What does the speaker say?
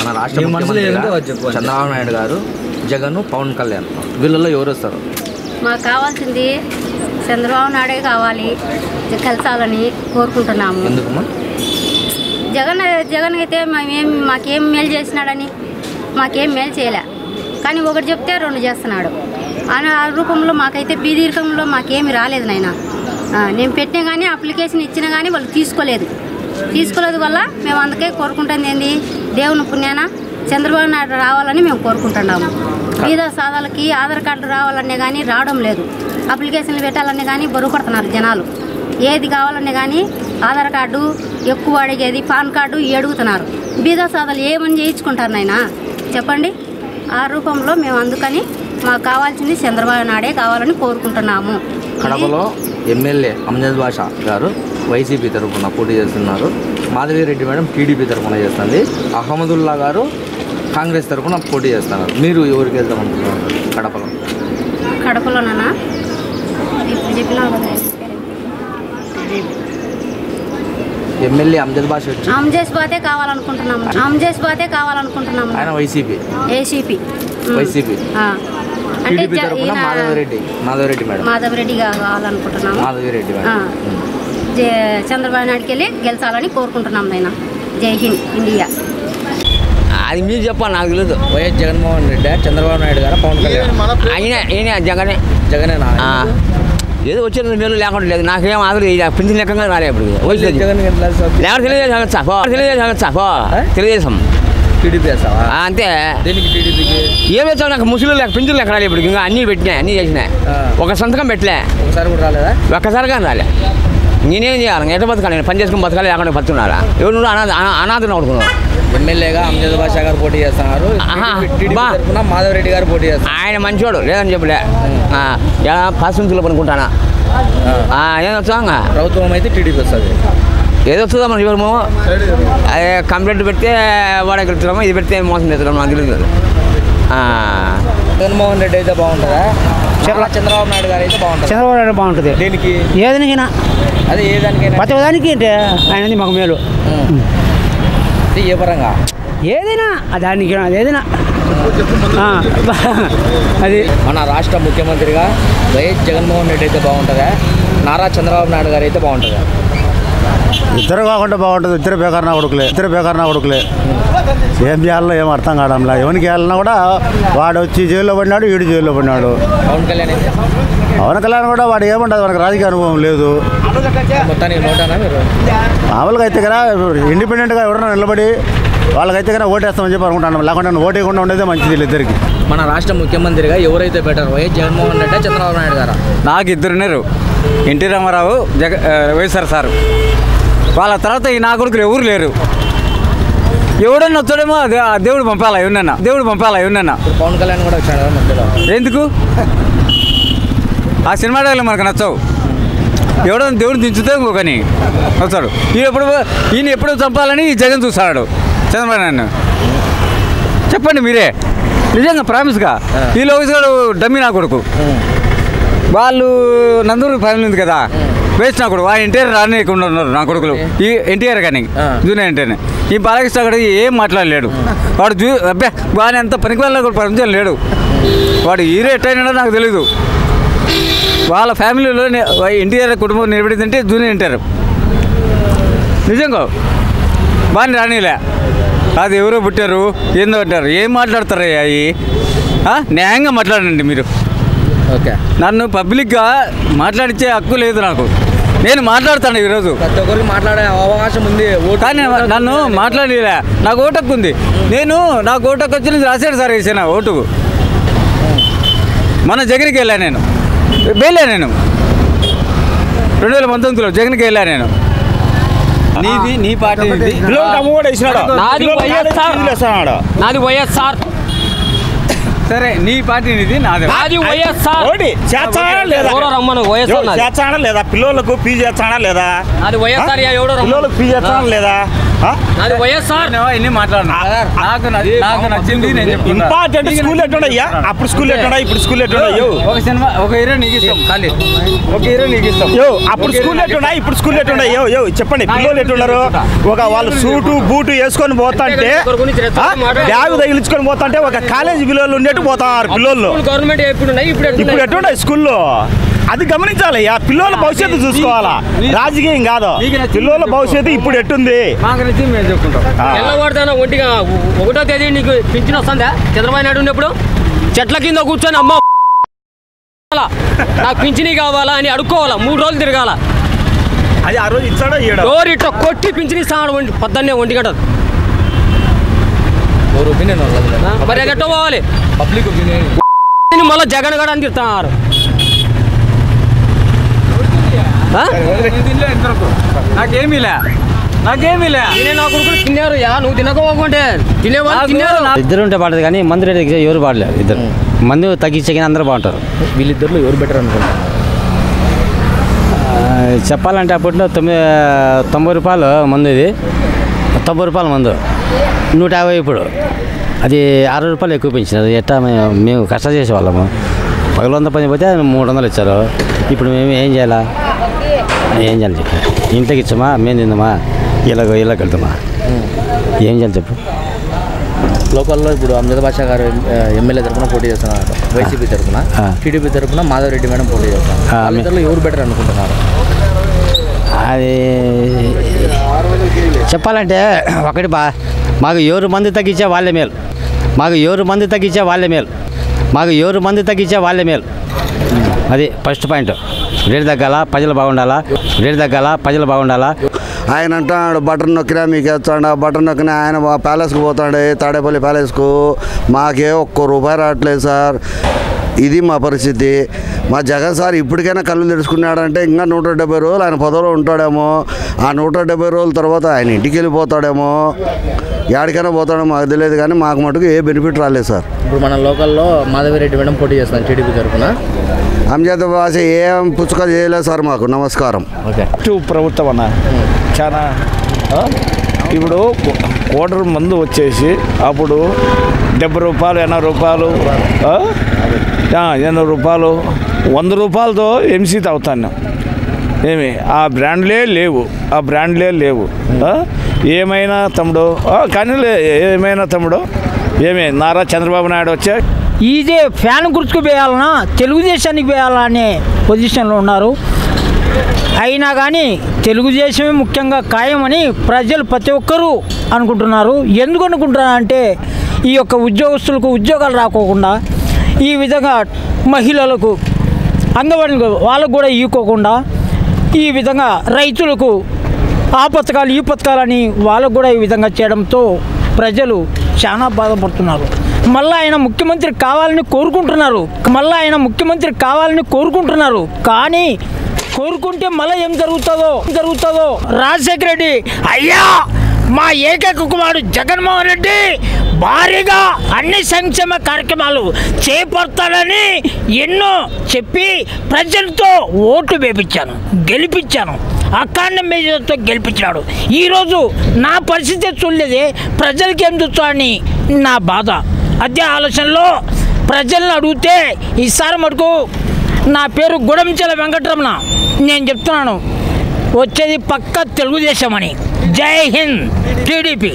మన రాష్ట్ర ముఖ్యమంత్రి చంద్రబాబు నాయుడు గారు, జగన్, పవన్ కళ్యాణ్ వీళ్ళల్లో ఎవరు వస్తారు? మాకు కావాల్సింది చంద్రబాబు నాయుడే కావాలి, కలిసాలని కోరుకుంటున్నాము. ఎందుకమ్మా? జగన్ అయితే మాకేం మేలు చేసినాడని మాకేం మేలు చేయలే, కానీ ఒకటి చెప్తే రెండు చేస్తున్నాడు. ఆ రూపంలో మాకైతే బీదీరకంలో మాకేమి రాలేదు నాయన. నేను పెట్టినా కానీ అప్లికేషన్ ఇచ్చినా కానీ వాళ్ళు తీసుకోలేదు వల్ల మేము అందుకే కోరుకుంటుంది ఏంది, దేవుని పుణ్యాన చంద్రబాబు నాయుడు రావాలని మేము కోరుకుంటున్నాము. బీద సాదాలకి ఆధార్ కార్డు రావాలనే కానీ రావడం లేదు, అప్లికేషన్లు పెట్టాలనే కానీ బరువు పడుతున్నారు జనాలు. ఏది కావాలనే కానీ ఆధార్ కార్డు ఎక్కువ అడిగేది, పాన్ కార్డు అడుగుతున్నారు. బీద సాదాలు ఏమని చేయించుకుంటారు నాయన చెప్పండి. ఆ రూపంలో మేము అందుకని మాకు కావాల్సింది చంద్రబాబు నాయుడే కావాలని కోరుకుంటున్నాము. కడపలో ఎమ్మెల్యే అమ్జద్ బాషా గారు వైసీపీ తరఫున పోటీ చేస్తున్నారు, మాధవిరెడ్డి మేడం టీడీపీ తరఫున చేస్తుంది, అహ్మదుల్లా గారు కాంగ్రెస్ తరఫున పోటీ చేస్తున్నారు. మీరు ఎవరికి వెళ్దాం అనుకుంటున్నారు కడపలోనా? ఇప్పుడు చెప్పినా ఎమ్మెల్యే అమ్జద్ బాషా వచ్చి అమ్జద్ బాతే కావాలనుకుంటున్నాము. ఆయన వైసీపీ అంటే మాధవిరెడ్డి కావాలనుకుంటున్నాము. చంద్రబాబు నాయుడుకి వెళ్ళి గెలిచాలని కోరుకుంటున్నాం నాయన. జై హింద్ ఇండియా. అది మీరు చెప్పాలి, నాకు తెలియదు. వైఎస్ జగన్మోహన్ రెడ్డి, చంద్రబాబు నాయుడు గారు, పవన్ కళ్యాణ్? ఆయన జగనేనా? ఏదో వచ్చిన మేలు లేకుండా లేదు, నాకేం ఆదరు పింఛన్ లెక్కగా రాలే. ఇప్పుడు తెలుగుదేశం టీడీపీ అంతే. ఏం వేస్తావు నాకు ముసలి లేక పింఛన్ లెక్క రాలే. ఇప్పుడు ఇంకా అన్నీ పెట్టినాయి, అన్నీ చేసినాయి. ఒక సంతకం పెట్టలే, ఒకసారి కూడా రాలేదా? ఒక్కసారిగా రాలే. నేనేం చేయాలి? ఎట్లా బతకాలి? నేను పని చేసుకుని బతకాలి, లేకుండా బతుకున్నారా? ఎవరు నువ్వు అనాథను ఆడుకున్నావు. ఎమ్మెల్యేగా అమ్జద్ బాషా గారు పోటీ చేస్తున్నారు, మాధవరెడ్డి గారు పోటీ చేస్తారు. ఆయన మంచివాడు లేదని చెప్పలే, పాసులు పనుకుంటానా. ఏం వచ్చా ప్రభుత్వం అయితే టీడీపీ వస్తుంది. ఏదో వస్తుందా మన ఇవ్వము. అదే కంప్లైంట్ పెడితే వాడకి వెళ్తున్నాము, ఇది పెడితే మోసం చేస్తున్నాము, నాకు తెలియదు. జగన్మోహన్ రెడ్డి అయితే బాగుంటుందా? చంద్రబాబు నాయుడు గారు అయితే బాగుంటుంది. చంద్రబాబు నాయుడు బాగుంటుంది. దేనికి? ఏదానికైనా, అదే ఏ దానికైనా, ప్రతి దానికి అంటే ఆయన మాకు మేలు. ఏ పరంగా? ఏదైనా దానికి ఏదైనా అది. మన రాష్ట్ర ముఖ్యమంత్రిగా వైఎస్ జగన్మోహన్ రెడ్డి అయితే బాగుంటుందా, నారా చంద్రబాబు నాయుడు గారు అయితే బాగుంటుందా? ఇద్దరు కాకుండా బాగుంటుంది. ఇద్దరు బేకార్ నా కొడుకులే. ఏం చేయాలో ఏం అర్థం కావడంలా. ఎవరికి వెళ్ళినా కూడా వాడు వచ్చి జైల్లో పడినాడు, వీడు జైల్లో పడినాడు. పవన్ కళ్యాణ్ కూడా వాడు ఏముంటుంది, మనకు రాజకీయ అనుభవం లేదు. మొత్తానికి నోటానా మీరు? మామూలుగా అయితే కదా ఇండిపెండెంట్గా ఎవరైనా నిలబడి వాళ్ళకైతే కన్నా ఓటేస్తామని చెప్పి అనుకుంటున్నాం. లేకుండా ఓటేయకుండా ఉండేదే మంచిది వీళ్ళిద్దరికి. మన రాష్ట్ర ముఖ్యమంత్రిగా ఎవరైతే బెటర్, వైఎస్ జగన్మోహన్ రెడ్డి, చంద్రబాబు నాయుడు గారా? నాకు ఇద్దరున్నారు, ఎన్టీ రామారావు, వైఎస్ఆర్ సార్. వాళ్ళ తర్వాత ఈ నా కొడుకులు ఎవరు లేరు. ఎవడన్నా వచ్చాడేమో దేవుడు పంపాలా, ఎవరన్నా. పవన్ కళ్యాణ్ కూడా వచ్చాడు మధ్యలో. ఎందుకు? ఆ సినిమా డైలాగ్ మనకు నచ్చవు. ఎవడన్నా దేవుడు దించుతే ఇంకొకని వస్తాడు. ఈయన ఎప్పుడు చంపాలని ఈ జగన్ చూస్తాడు చంద్రబాబు నాయుడు. చెప్పండి మీరే, నిజంగా ప్రామిస్గా. ఈ లోకేష్ గారు డమ్మి నా కొడుకు. వాళ్ళు నందూరు ఫ్యామిలీ ఉంది కదా, వేస్ట్ నా కొడుకు. ఆ ఎన్టీఆర్ రానియకుండా ఉన్నారు నా కొడుకులు. ఈ ఎన్టీఆర్ కానీ జూనియర్ ఎన్టీఆర్. ఈ బాలకృష్ణ గారు ఏం మాట్లాడలేడు. వాడు అబ్బే వాని అంత పనికి వల్ల కూడా ప్రపంచం లేడు. వాడు హీరో ఎట్టయినాడో నాకు తెలీదు. వాళ్ళ ఫ్యామిలీలో ఎన్టీఆర్ కుటుంబం నిలబడిందంటే జూనియర్ ఎన్టీఆర్. నిజంగా వాడిని రానిలే. అది ఎవరో పుట్టారు, ఏందో అంటారు. ఏం మాట్లాడతారు అవి? న్యాయంగా మాట్లాడండి మీరు. ఓకే, నన్ను పబ్లిక్గా మాట్లాడించే హక్కు లేదు నాకు. నేను మాట్లాడతాను ఈరోజు. ప్రతి ఒక్కరికి మాట్లాడే అవకాశం ఉంది, కానీ నన్ను మాట్లాడలే. నాకు ఓటు హక్కు ఉంది. నాకు ఓటు హక్కు వచ్చి రాశాడు సార్ వేసాను ఓటు. మన జగన్కి వెళ్ళా నేను, 2019లో జగన్కి వెళ్ళా నేను. నీ పార్టీ నాది వైఎస్ఆర్. సరే నీ పార్టీ ఇది నాదే. అది వైఎస్ఆర్ చేస్తానా లేదా రమ్మను వైఎస్ఆర్ చేస్తానా లేదా పిల్లలకు ఫీజు చేస్తానా లేదా అది వైఎస్ఆర్ ఎవడో పిల్లలకు ఫీజు చేస్తానా లేదా అది వైఎస్ఆర్ ఎన్ని మాట్లాడినా నాకు నచ్చింది నేను చెప్తున్నా. ఇంపార్టెంట్ స్కూల్ ఎట్టున్నాయ్యా అప్పుడు స్కూల్ ఎట్టున్నా ఇప్పుడు స్కూల్ ఎట్టున్నాయో ఒక సినిమా ఒక హీరో నీకు ఇష్టం ఖాళీ ఒక హీరో నీకు ఇష్టం అప్పుడు స్కూల్ ఎట్టున్నా ఇప్పుడు స్కూల్ ఎట్టున్నాయో చెప్పండి పిల్లలు ఎట్టున్నారు ఒక వాళ్ళు సూటు బూటు వేసుకొని పోతాంటే బ్యాగ్ తగిలించుకొని పోతాంటే ఒక కాలేజీ పిల్లలు ఉండేట్టు పోతారు పిల్లలు గవర్నమెంట్ ఇప్పుడు ఎట్టున్నాయి స్కూల్లో అది గమనించాలయ్యా పిల్లల భవిష్యత్తు చూసుకోవాలా రాజకీయం కాదు పిల్లల భవిష్యత్తు ఇప్పుడు ఎట్టుంది తెల్లవాడుతానా ఒంటిగా 1వ తేదీ నీకు పింఛన్ వస్తుందా చంద్రబాబు నాయుడు ఉన్నప్పుడు చెట్ల కింద కూర్చొని అమ్మ నాకు పింఛనీ కావాలా అని అడుక్కోవాలా 3 రోజులు తిరగాల అది ఆ రోజు ఇచ్చాడో డోర్ ఇట్లా కొట్టి పింఛనీ ఇస్తాడు పొద్దున్నే 1 గంట మరి ఎగట్టో పోవాలి పబ్లిక్ ఒపీనియన్ మళ్ళీ జగన్ గడ అని తిడుతున్నారు నాకేమీలే నేనే నా కొడుకులు తిన్నారు నువ్వు తినకపోకుంటే తినేవాళ్ళు తిన్నారు. ఇద్దరు ఉంటే పాడదు కానీ మందు రేటు ఎవరు పాడలేదు. ఇద్దరు మందు తగ్గించే కానీ అందరూ బాగుంటారు. వీళ్ళిద్దరిలో ఎవరు బెటర్ అనుకుంటున్నారు? చెప్పాలంటే అప్పట్లో 90 రూపాయలు మందు, ఇది 90 రూపాయల మందు 150 ఇప్పుడు. అది 60 రూపాయలు ఎక్కువ పెంచినారు. ఎట్టా మేము కష్టం చేసేవాళ్ళము. పగలు 100 పని పోతే 300 ఇచ్చారు. ఇప్పుడు మేము ఏం చేయాలి చెప్పు? ఇంట్లోకి ఇచ్చామా, మేము తిందామా, ఇలాగ వెళ్తామా, ఏం చేయాలి చెప్పు? లోకల్లో ఇప్పుడు అమ్జద్ బాషా గారు ఎమ్మెల్యే తరఫున పోటీ చేస్తున్నారు, వైసీపీ తరఫున. టీడీపీ తరఫున మాధవరెడ్డి మేడం పోటీ చేస్తున్నారు. ఇద్దరు ఎవరు బెటర్ అనుకుంటున్నారు? అది చెప్పాలంటే ఒకటి మాకు ఎవరు మంది తగ్గించే వాళ్ళే మేలు. అది ఫస్ట్ పాయింట్. రేటు తగ్గాల, ప్రజలు బాగుండాలా. ఆయన అంటాడు బటన్ నొక్కినా మీకు వేస్తాడు, బటన్ నొక్కినా ఆయన ప్యాలెస్కి పోతాడు, తాడేపల్లి ప్యాలెస్కు. మాకే ₹1 రావట్లేదు సార్. ఇది మా పరిస్థితి. మా జగన్ సార్ ఇప్పటికైనా కళ్ళు తెరుచుకున్నాడంటే ఇంకా 170 రోజులు ఆయన పదవిలో ఉంటాడేమో. ఆ 170 రోజుల తర్వాత ఆయన ఇంటికి వెళ్ళిపోతాడేమో, ఎక్కడికైనా పోతాడో మాకు తెలియదు. కానీ మాకు మటుకు ఏ బెనిఫిట్ రాలేదు సార్. ఇప్పుడు మన లోకల్లో మాధవరెడ్డి మేడం పోటీ చేస్తాను టీడీపీ తరఫున. అమ్జద్ బాషా ఏం పుచ్చుక చేయలేదు సార్ మాకు. నమస్కారం. ఓకే. ప్రభుత్వం అన్న చాలా ఇప్పుడు క్వార్టర్ మందు వచ్చేసి అప్పుడు 70 రూపాయలు, 80 రూపాయలు, 80 రూపాయలు, 100 రూపాయలతో ఎంసీ తాగుతాను. ఏమి ఆ బ్రాండ్లే లేవు. ఏమైనా తమ్ముడు ఏమి నారా చంద్రబాబు నాయుడు వచ్చే ఇదే ఫ్యాన్ గుర్తుకు వేయాలన్నా, తెలుగుదేశానికి వేయాలా అనే పొజిషన్లో ఉన్నారు. అయినా కానీ తెలుగుదేశమే ముఖ్యంగా ఖాయమని ప్రజలు ప్రతి ఒక్కరూ అనుకుంటున్నారు. ఎందుకు అనుకుంటున్నారంటే ఈ యొక్క ఉద్యోగస్తులకు ఉద్యోగాలు రాకోకుండా, ఈ విధంగా మహిళలకు అంగన్వాడీలకు వాళ్ళకు కూడా ఇవ్వకోకుండా, ఈ విధంగా రైతులకు ఆ పథకాలు ఈ పథకాలని వాళ్ళకు కూడా ఈ విధంగా చేయడంతో ప్రజలు చాలా బాధపడుతున్నారు. మళ్ళీ ఆయన ముఖ్యమంత్రి కావాలని కోరుకుంటున్నారు. కానీ కోరుకుంటే మళ్ళీ ఏం జరుగుతుందో రాజశేఖర రెడ్డి అయ్యా మా ఏకైక కుమారుడు జగన్మోహన్ రెడ్డి భారీగా అన్ని సంక్షేమ కార్యక్రమాలు చేపడతాడని ఎన్నో చెప్పి ప్రజలతో ఓట్లు వేపించాను, గెలిపించాను, అఖండ మెజారిటీతో గెలిపించాడు. ఈరోజు నా పరిస్థితి చూడలేదే, ప్రజలకి ఏం చూస్తాడని నా బాధ. అదే ఆలోచనలో ప్రజలను అడిగితే ఈసారి మటుకు నా పేరు గుడంచెల వెంకటరమణ, నేను చెప్తున్నాను వచ్చేది పక్క తెలుగుదేశం అని. జై హింద్ టీడీపీ.